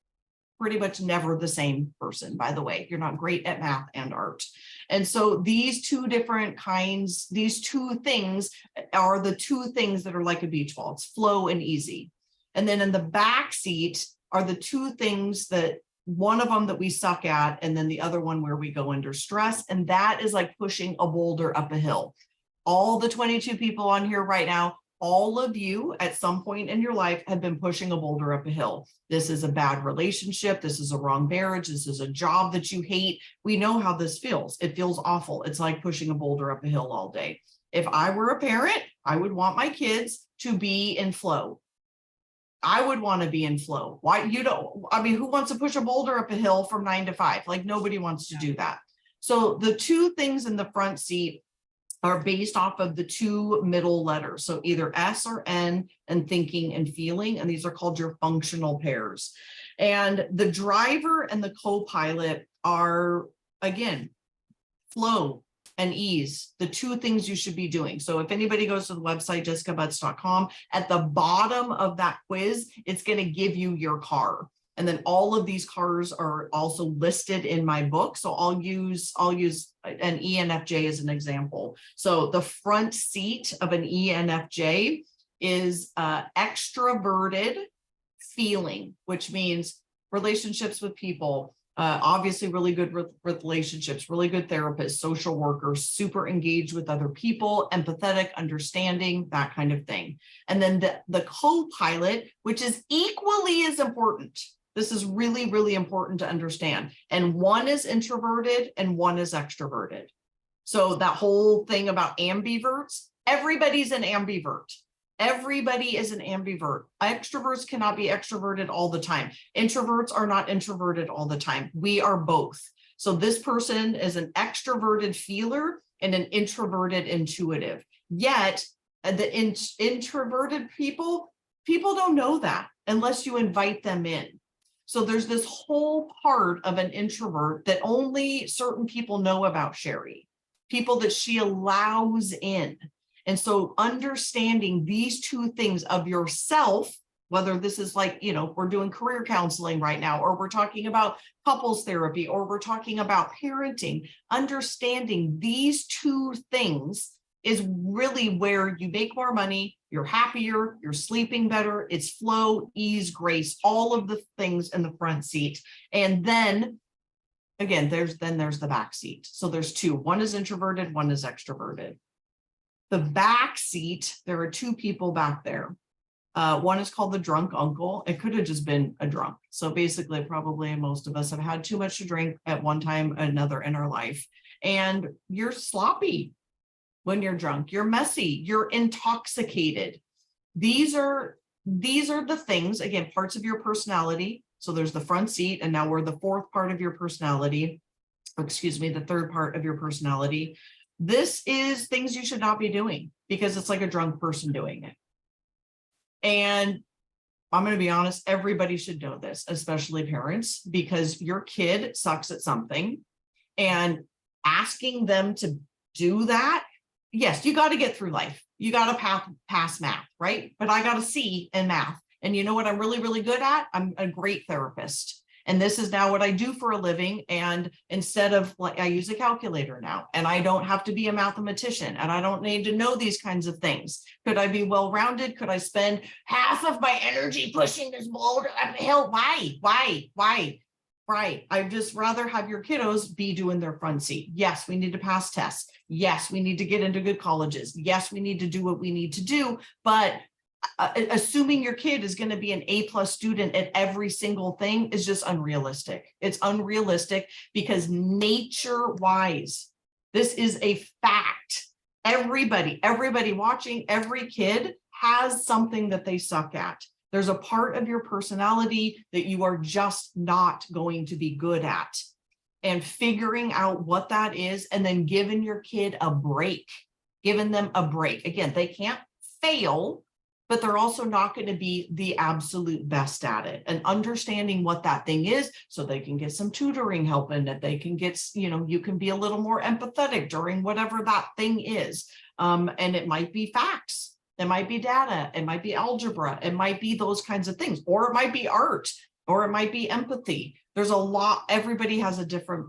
pretty much never the same person, by the way. You're not great at math and art. And so these 2 different kinds, these 2 things are the 2 things that are like a beach ball. It's flow and easy. And then in the back seat are the 2 things that one of them that we suck at, and then the other one where we go under stress. And that is like pushing a boulder up a hill. All the 22 people on here right now, all of you at some point in your life have been pushing a boulder up a hill. This is a bad relationship. This is a wrong marriage. This is a job that you hate. We know how this feels. It feels awful. It's like pushing a boulder up a hill all day. If I were a parent, I would want my kids to be in flow. I would want to be in flow. Why you don't, I mean, who wants to push a boulder up a hill from 9 to 5? Like nobody wants to do that. So the 2 things in the front seat are based off of the 2 middle letters. So either S or N, and thinking and feeling. And these are called your functional pairs. And the driver and the co-pilot are, again, flow and ease, the 2 things you should be doing. So if anybody goes to the website, jessicabutts.com, at the bottom of that quiz, it's going to give you your car. And then all of these cars are also listed in my book. So I'll use an ENFJ as an example. So the front seat of an ENFJ is extroverted feeling, which means relationships with people, obviously really good relationships, really good therapists, social workers, super engaged with other people, empathetic, understanding, that kind of thing. And then the co-pilot, which is equally as important. This is really, really important to understand. And one is introverted and one is extroverted. So that whole thing about ambiverts, everybody's an ambivert. Everybody is an ambivert. Extroverts cannot be extroverted all the time. Introverts are not introverted all the time. We are both. So this person is an extroverted feeler and an introverted intuitive. Yet the introverted people don't know that unless you invite them in. So there's this whole part of an introvert that only certain people know about Sherry, people that she allows in. And so understanding these 2 things of yourself, whether this is like, we're doing career counseling right now, or we're talking about couples therapy, or we're talking about parenting, understanding these 2 things is really where you make more money, you're happier, you're sleeping better, it's flow, ease, grace, all of the things in the front seat. And then again, there's the back seat. So there's 2, one is introverted, one is extroverted. The back seat, there are 2 people back there. One is called the drunk uncle. It could have just been a drunk. So basically, probably most of us have had too much to drink at one time or another in our life. And you're sloppy when you're drunk. You're messy. You're intoxicated. These are the things, again, parts of your personality. So there's the front seat, and now we're the 4th part of your personality. Excuse me, the 3rd part of your personality. This is things you should not be doing because it's like a drunk person doing it. And I'm going to be honest, everybody should know this, especially parents, because your kid sucks at something and asking them to do that. Yes, you got to get through life. You got to pass math, right? But I got a C in math. And you know what I'm really, really good at? I'm a great therapist. And this is now what I do for a living. And instead of like, I use a calculator now, and I don't have to be a mathematician, and I don't need to know these kinds of things. Could I be well-rounded? Could I spend half of my energy pushing this boulder uphill? Why? Right. I'd just rather have your kiddos be doing their front seat. Yes, we need to pass tests. Yes, we need to get into good colleges. Yes, we need to do what we need to do. But assuming your kid is going to be an A+ student at every single thing is just unrealistic. It's unrealistic because nature-wise, this is a fact. Everybody watching, every kid has something that they suck at. There's a part of your personality that you are just not going to be good at. And figuring out what that is, and then giving your kid a break, giving them a break. Again, they can't fail, but they're also not going to be the absolute best at it, and understanding what that thing is so they can get some tutoring help, and that they can get, you can be a little more empathetic during whatever that thing is. And it might be facts. It might be data, it might be algebra, it might be those kinds of things, or it might be art, or it might be empathy. There's a lot, everybody has a different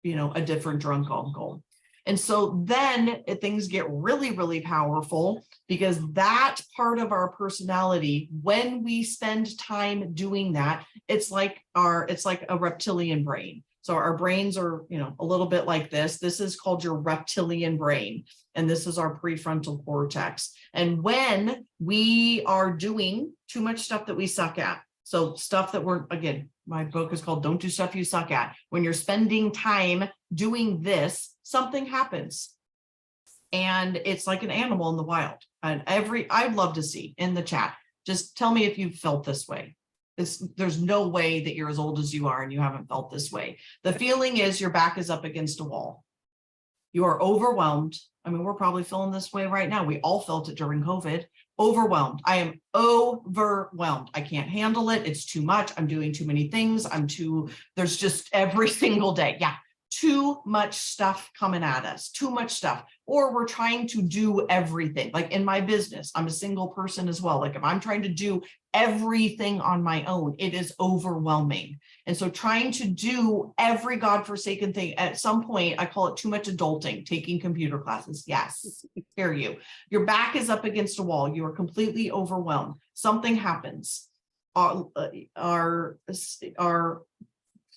drunk uncle. And so then things get really, really powerful, because that part of our personality, when we spend time doing that, it's like a reptilian brain. So our brains are, a little bit like this. This is called your reptilian brain. And this is our prefrontal cortex. And when we are doing too much stuff that we suck at, so stuff that again, my book is called Don't Do Stuff You Suck At. When you're spending time doing this, something happens. And it's like an animal in the wild. And I'd love to see in the chat, just tell me if you've felt this way. There's no way that you're as old as you are and you haven't felt this way. The feeling is your back is up against a wall. You are overwhelmed. I mean, we're probably feeling this way right now. We all felt it during COVID. Overwhelmed. I am overwhelmed. I can't handle it. It's too much. I'm doing too many things. There's just every single day. Yeah. Too much stuff coming at us, too much stuff. Or we're trying to do everything. Like in my business, I'm a single person as well. Like if I'm trying to do everything on my own, it is overwhelming. And so trying to do every godforsaken thing, at some point, I call it too much adulting, taking computer classes. Yes, hear you. Your back is up against a wall. You are completely overwhelmed. Something happens. Our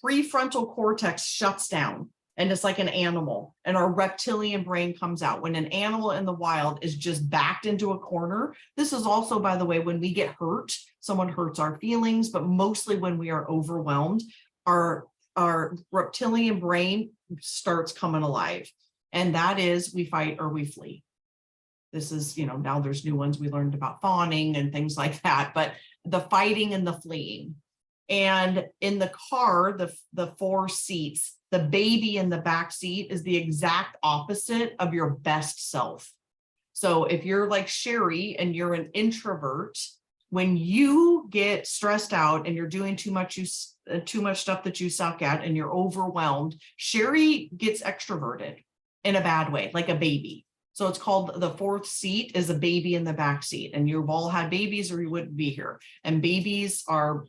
prefrontal cortex shuts down, and it's like an animal, and our reptilian brain comes out. When an animal in the wild is just backed into a corner, this is also, by the way, when we get hurt, someone hurts our feelings, but mostly when we are overwhelmed, our reptilian brain starts coming alive. And that is, we fight or we flee. This is, now there's new ones. We learned about fawning and things like that, but the fighting and the fleeing. And in the car, the 4 seats, the baby in the back seat is the exact opposite of your best self. So if you're like Sherry and you're an introvert, when you get stressed out and you're doing too much stuff that you suck at and you're overwhelmed, Sherry gets extroverted in a bad way, like a baby. So it's called the 4th seat is a baby in the back seat. And you've all had babies or you wouldn't be here. And babies are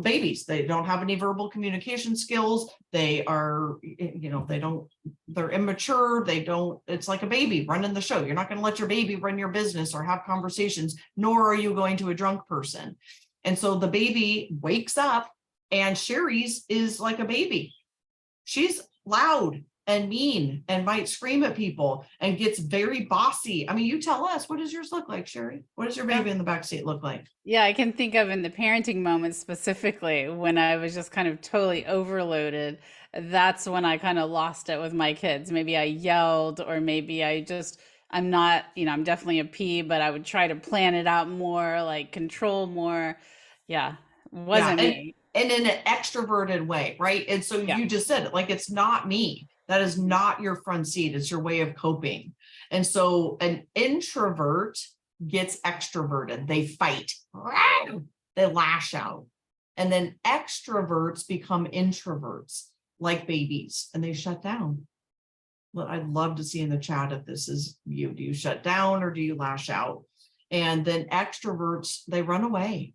babies. They don't have any verbal communication skills. They are, they're immature. It's like a baby running the show. You're not going to let your baby run your business or have conversations, nor are you going to a drunk person. And so the baby wakes up, and Sherry's is like a baby. She's loud and mean and might scream at people and gets very bossy. I mean, you tell us, what does yours look like, Sherry? What does your baby in the backseat look like? Yeah, I can think of in the parenting moments specifically when I was just kind of totally overloaded. That's when I kind of lost it with my kids. Maybe I yelled, or maybe I'm not, I'm definitely a P, but I would try to plan it out more, like control more. Yeah, wasn't me. And in an extroverted way, right? And so Yeah. you just said it, like, it's not me. That is not your front seat. It's your way of coping. And so an introvert gets extroverted. They fight. They lash out. And then extroverts become introverts, like babies, and they shut down. Well, I'd love to see in the chat if this is you. Do you shut down or do you lash out? And then extroverts, they run away.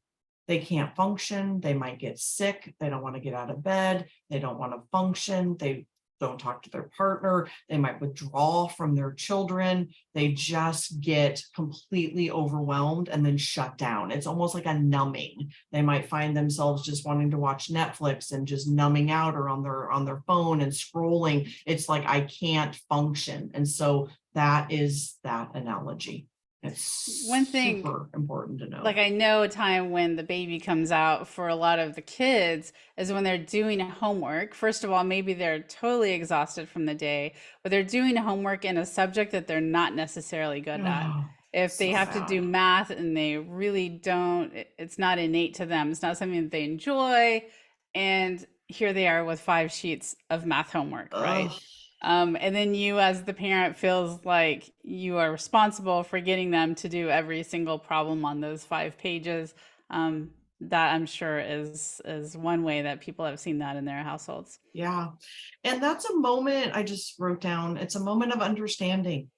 They can't function. They might get sick. They don't want to get out of bed. They don't want to function. They don't talk to their partner. They might withdraw from their children. They just get completely overwhelmed and then shut down. It's almost like a numbing. They might find themselves just wanting to watch Netflix and just numbing out, or on their phone and scrolling. It's like, I can't function. And so that is that analogy. It's One thing, super important to know. like I know a time when the baby comes out for a lot of the kids is when they're doing homework. First of all, maybe they're totally exhausted from the day, but they're doing homework in a subject that they're not necessarily good at. Oh, If they so have to do bad. math and they really don't, it's not innate to them. It's not something that they enjoy. And here they are with 5 sheets of math homework, right? Ugh. And then you, as the parent, feels like you are responsible for getting them to do every single problem on those 5 pages. That I'm sure is one way that people have seen that in their households. Yeah. And that's a moment I just wrote down. It's a moment of understanding.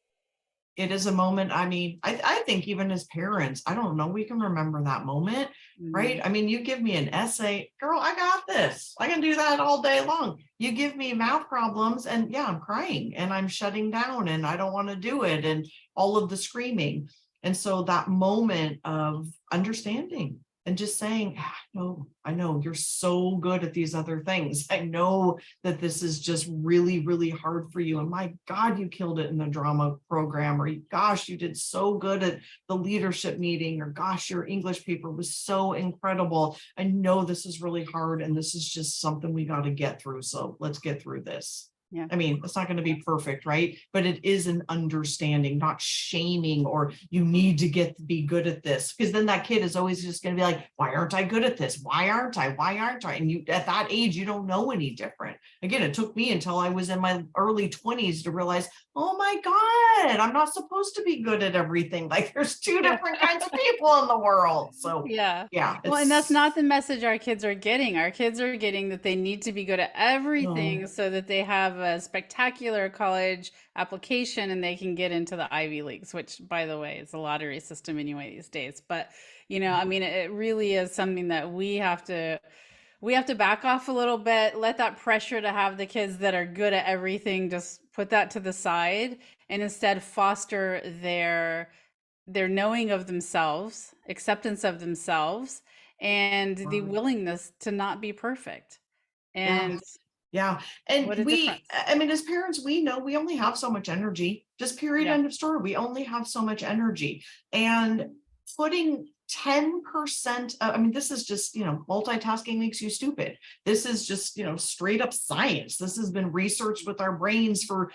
It is a moment. I mean, I think even as parents, I don't know, we can remember that moment, right? Mhm. I mean, you give me an essay, girl, I got this. I can do that all day long. You give me math problems, and yeah, I'm crying and I'm shutting down and I don't want to do it, and all of the screaming. And so that moment of understanding and just saying, no, I know you're so good at these other things. I know that this is just really, really hard for you. And my God, you killed it in the drama program, or gosh, you did so good at the leadership meeting, or gosh, your English paper was so incredible. I know this is really hard, and this is just something we got to get through. So let's get through this. Yeah. I mean, it's not going to be perfect, right? But it is an understanding, not shaming, or you need to be good at this. Because then that kid is always just going to be like, why aren't I good at this? Why aren't I? Why aren't I? And you, at that age, you don't know any different. Again, it took me until I was in my early 20s to realize, oh my God, I'm not supposed to be good at everything. Like, there's two Yeah. different kinds of people in the world. So Yeah. yeah, Well, and that's it's not the message our kids are getting. Our kids are getting that they need to be good at no, everything so that they have a spectacular college application and they can get into the Ivy Leagues, which, by the way, is a lottery system anyway these days. But, I mean, it really is something that we have to back off a little bit, let that pressure to have the kids that are good at everything, just put that to the side, and instead foster their knowing of themselves, acceptance of themselves, and the willingness to not be perfect. yeah. And Yeah. And what a difference. I mean, as parents, we know we only have so much energy, just period, Yeah. end of story. We only have so much energy. And putting 10%, I mean, this is just, multitasking makes you stupid. This is just, straight up science. This has been researched with our brains for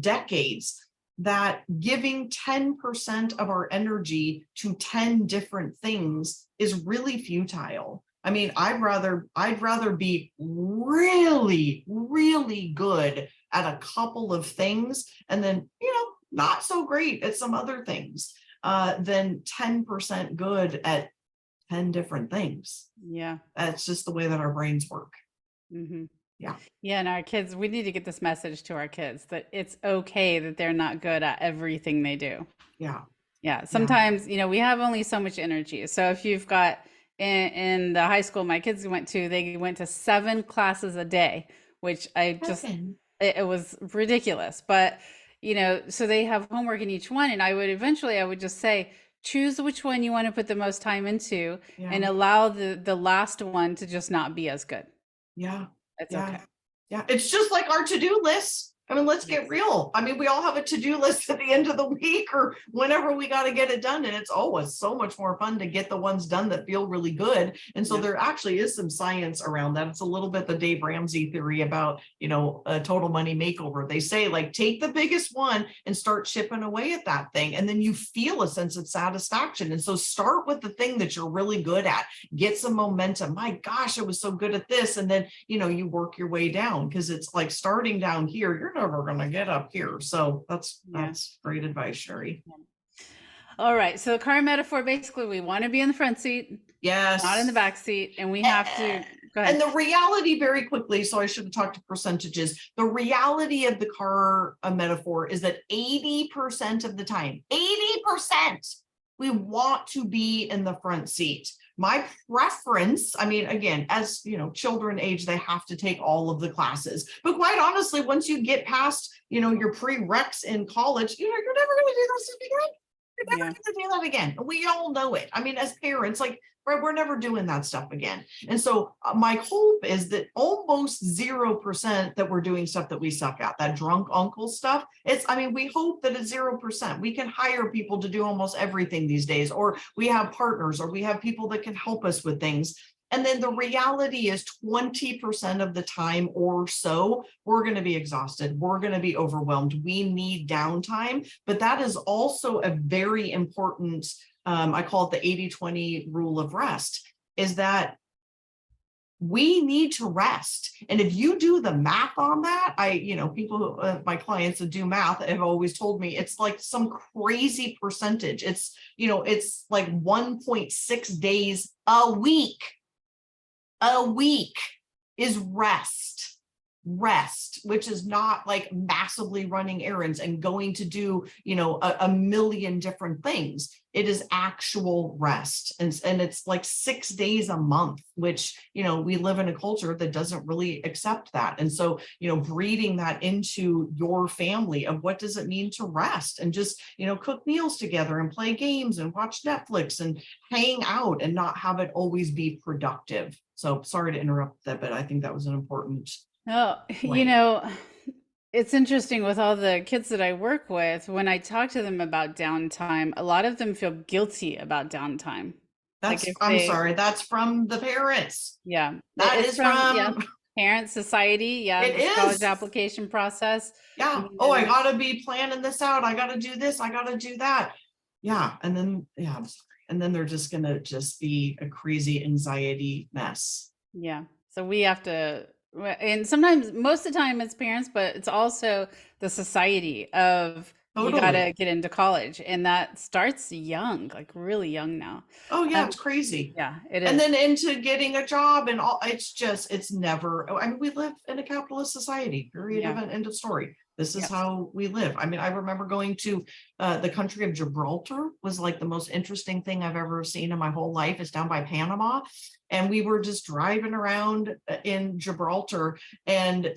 decades, that giving 10% of our energy to 10 different things is really futile. I mean, I'd rather be really, really good at a couple of things, and then, not so great at some other things, than 10% good at 10 different things. Yeah. That's just the way that our brains work. Hmm. Yeah. Yeah. And our kids, we need to get this message to our kids that it's okay that they're not good at everything they do. Yeah. Yeah. Yeah. Sometimes, we have only so much energy. So if you've got in the high school my kids went to, they went to 7 classes a day, which Heaven. it was ridiculous. But, so they have homework in each one. And I would just say, choose which one you want to put the most time into Yeah. and allow the last one to just not be as good. Yeah. It's Yeah. okay. Yeah. It's just like our to-do list. I mean, let's get Yes. real. I mean, we all have a to-do list at the end of the week or whenever we got to get it done. And it's always so much more fun to get the ones done that feel really good. And so Yeah. there actually is some science around that. It's a little bit the Dave Ramsey theory about, a total money makeover. They say, like, take the biggest one and start chipping away at that thing. And then you feel a sense of satisfaction. And so start with the thing that you're really good at, get some momentum. My gosh, I was so good at this. And then, you work your way down, because it's like starting down here, you're never going to get up here. So that's great advice, Sherry. All right. So the car metaphor, basically, we want to be in the front seat, not in the Yes. back seat, and we have to go And ahead. the reality, very quickly, so I should have talked to percentages. The reality of the car metaphor is that 80% of the time, 80% We want to be in the front seat. My preference, I mean, again, as you know, children age, they have to take all of the classes. But quite honestly, once you get past, your prereqs in college, you're never going to do that stuff again. You're never Yeah. going to do that again. We all know it. I mean, as parents, like, we're never doing that stuff again. And so my hope is that almost 0% that we're doing stuff that we suck at, that drunk uncle stuff. We hope that it's 0%. We can hire people to do almost everything these days, or we have partners, or we have people that can help us with things. And then the reality is 20% of the time or so, we're going to be exhausted. We're going to be overwhelmed. We need downtime. But that is also a very important, I call it the 80-20 rule of rest, is that we need to rest. And if you do the math on that, people, my clients that do math have always told me it's like some crazy percentage. It's like 1.6 days a week is rest, which is not like massively running errands and going to do, a million different things. It is actual rest. And it's like 6 days a month, which, we live in a culture that doesn't really accept that. And so, breeding that into your family of what does it mean to rest and just, cook meals together and play games and watch Netflix and hang out and not have it always be productive. So sorry to interrupt that, but I think that was an important Oh, point. it's interesting with all the kids that I work with, when I talk to them about downtime, a lot of them feel guilty about downtime. Like if I'm they, sorry, that's from the parents. yeah, That it's is from, yeah, from, parent society. Yeah, it this college is. application process. Yeah. And Oh, I then, gotta be planning this out. I gotta do this. I gotta do that. Yeah. And then, yeah, I'm sorry. And then they're just gonna just be a crazy anxiety mess. yeah. So we have to, and sometimes, most of the time it's parents, but it's also the society of you got Totally. to get into college. And that starts young, like really young now. Oh yeah, Um, it's crazy. yeah, it And is. then into getting a job and all, it's never, we live in a capitalist society, period, Yeah. end of story. This is Yep. how we live. I remember going to the country of Gibraltar was like the most interesting thing I've ever seen in my whole life. It's down by Panama. And we were just driving around in Gibraltar, and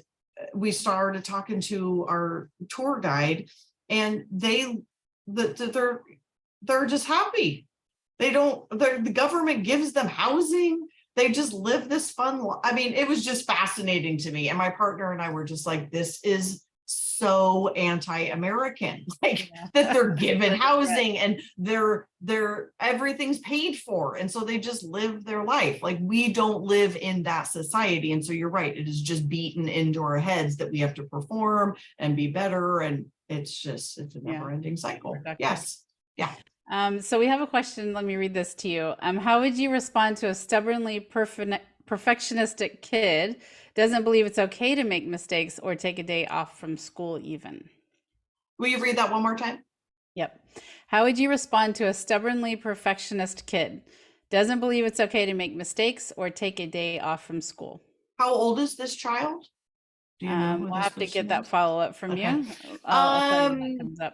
we started talking to our tour guide, and they're just happy. The government gives them housing. They just live this fun life. It was just fascinating to me. And my partner and I were just like, this is so anti-American, like Yeah. that they're given Like a threat. housing and they're everything's paid for. And so they just live their life. Like, we don't live in that society. And so you're right. It is just beaten into our heads that we have to perform and be better. And it's a Yeah. never ending cycle. Productive. Yes. Yeah. So we have a question. Let me read this to you. How would you respond to a stubbornly perfectionistic kid doesn't believe it's okay to make mistakes or take a day off from school even? Will you read that one more time? Yep. How would you respond to a stubbornly perfectionist kid doesn't believe it's okay to make mistakes or take a day off from school? How old is this child? Do you know who We'll this have to get person that is? follow-up from Okay. you. I'll tell you when that comes up.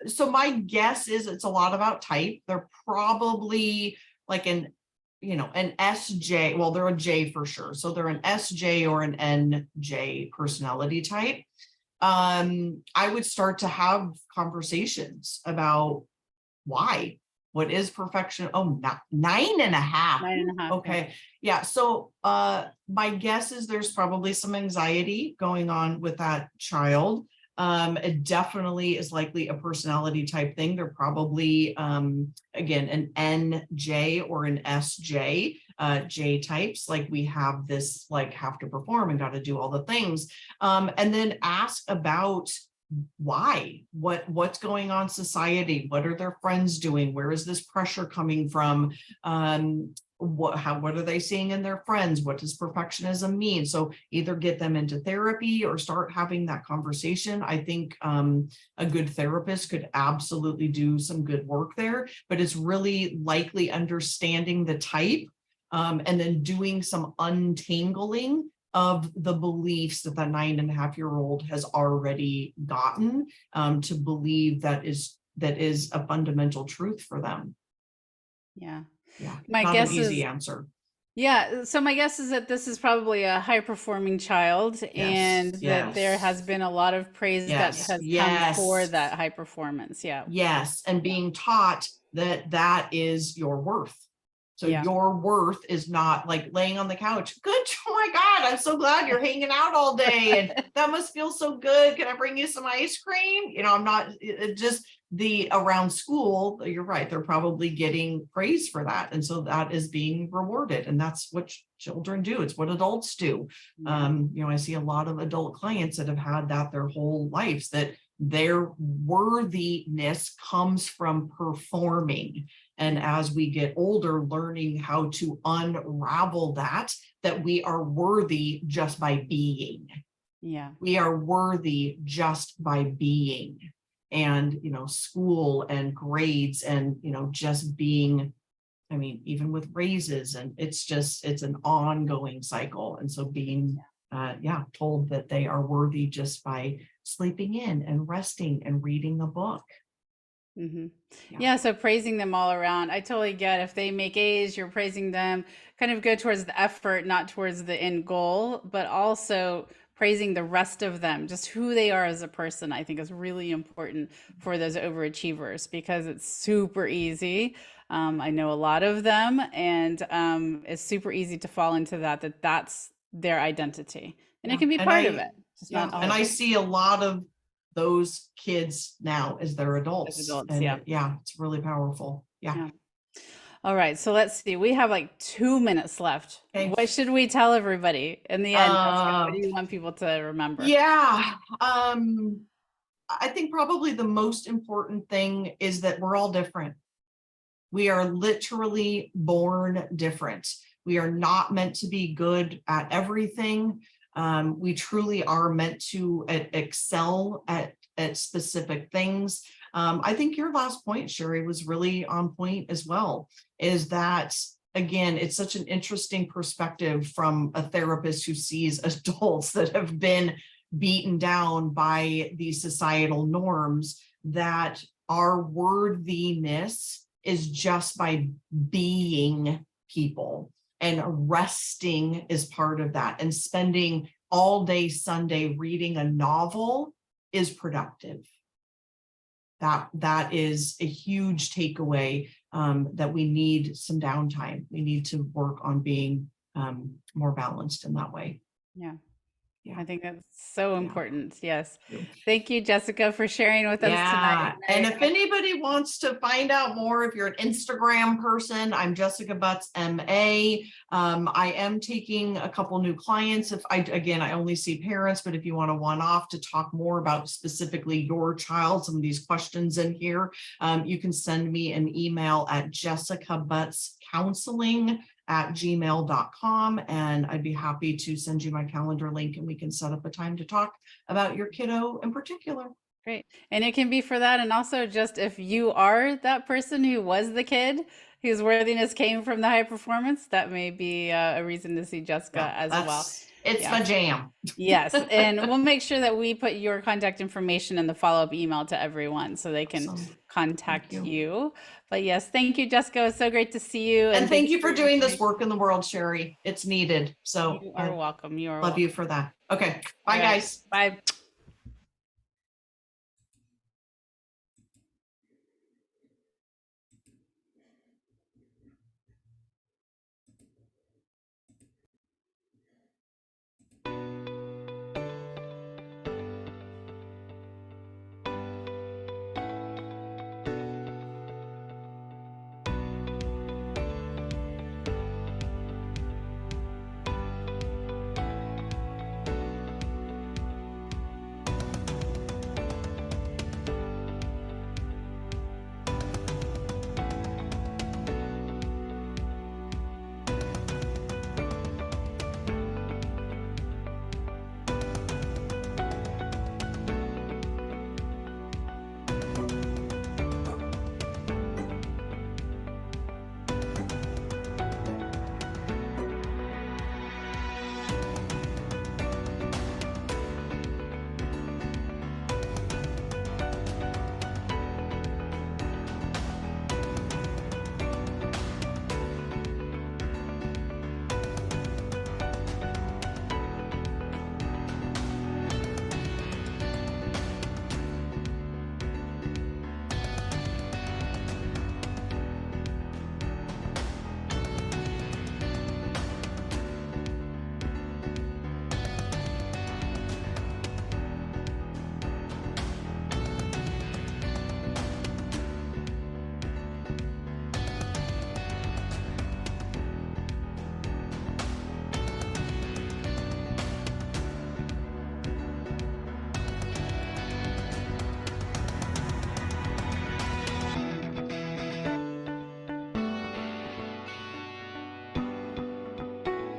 So my guess is it's a lot about type. They're probably like an SJ. Well, they're a J for sure. So they're an SJ or an NJ personality type. I would start to have conversations about why. What is perfection? Oh, 9.5. 9.5. Okay. Yeah. So my guess is there's probably some anxiety going on with that child. It definitely is likely a personality type thing. They're probably, again, an NJ or an SJ, J types. Like, we have this, like, have to perform and got to do all the things. And then ask about why, what's going on in society, what are their friends doing, where is this pressure coming from, what are they seeing in their friends, what does perfectionism mean? So either get them into therapy or start having that conversation. I think a good therapist could absolutely do some good work there, but it's really likely understanding the type, and then doing some untangling of the beliefs that 9.5-year-old has already gotten, to believe that is that is a fundamental truth for them. Yeah. Yeah, My not an guess easy is, answer. yeah. So my guess is that this is probably a high performing child and Yes, that there yes, has been a lot of praise that yes, has come for yes, that high performance. Yeah. yes, and being taught that that is your worth. So Yeah. your worth is not like laying on the couch. Good. Oh my God, I'm so glad you're hanging out all day. And that must feel so good. Can I bring you some ice cream? You know, I'm not just the around school. You're right. They're probably getting praise for that. And so that is being rewarded. And that's what children do. It's what adults do. Yeah. You know, I see a lot of adult clients that have had that their whole lives, that their worthiness comes from performing. And as we get older, learning how to unravel that we are worthy just by being. Yeah. We are worthy just by being. And, you know, school and grades and, you know, just being, I mean, even with raises, and it's an ongoing cycle. And so being, told that they are worthy just by sleeping in and resting and reading a book. Mm-hmm. Yeah. Yeah, so praising them all around. I totally get if they make A's, you're praising them, kind of go towards the effort, not towards the end goal, but also praising the rest of them, just who they are as a person, I think is really important for those overachievers because it's super easy. I know a lot of them, and it's super easy to fall into that's their identity. And it Yeah. can be And part of it, just yeah, not all and of I it see a lot of those kids now as they're as adults. adults. And Yeah. it's really powerful. Yeah. Yeah. All right, so let's see. We have like 2 minutes left. Okay. What should we tell everybody in the end, Jessica? What Uh, do you want people to remember? yeah. I think probably the most important thing is that we're all different. We are literally born different. We are not meant to be good at everything. We truly are meant to excel at specific things. I think your last point, Sherry, was really on point as well, is that, again, it's such an interesting perspective from a therapist who sees adults that have been beaten down by these societal norms, that our worthiness is just by being people, and resting is part of that, and spending all day Sunday reading a novel is productive. That is a huge takeaway, that we need some downtime. We need to work on being more balanced in that way. Yeah. Yeah. I think that's so Yeah. important. Yes. Yeah. Thank you, Jessica, for sharing with us tonight. Yeah. And if anybody wants to find out more, if you're an Instagram person, I'm Jessica Butts, MA. I am taking a couple new clients. I only see parents, but if you want to one-off to talk more about specifically your child, some of these questions in here, you can send me an email at jessicabuttscounseling@gmail.com, and I'd be happy to send you my calendar link and we can set up a time to talk about your kiddo in particular. Great. And it can be for that. And also just if you are that person who was the kid whose worthiness came from the high performance, that may be a reason to see Jessica as well. It's Yeah. my jam. Yes. And we'll make sure that we put your contact information in the follow-up email to everyone so they can Awesome. contact you. But yes, thank you, Jessica. It was so great to see you. And thank you thanks for your doing this information. work in the world, Sherry. It's needed. So You are welcome. You are love welcome. you for that. Okay. Bye, All right. guys. Bye.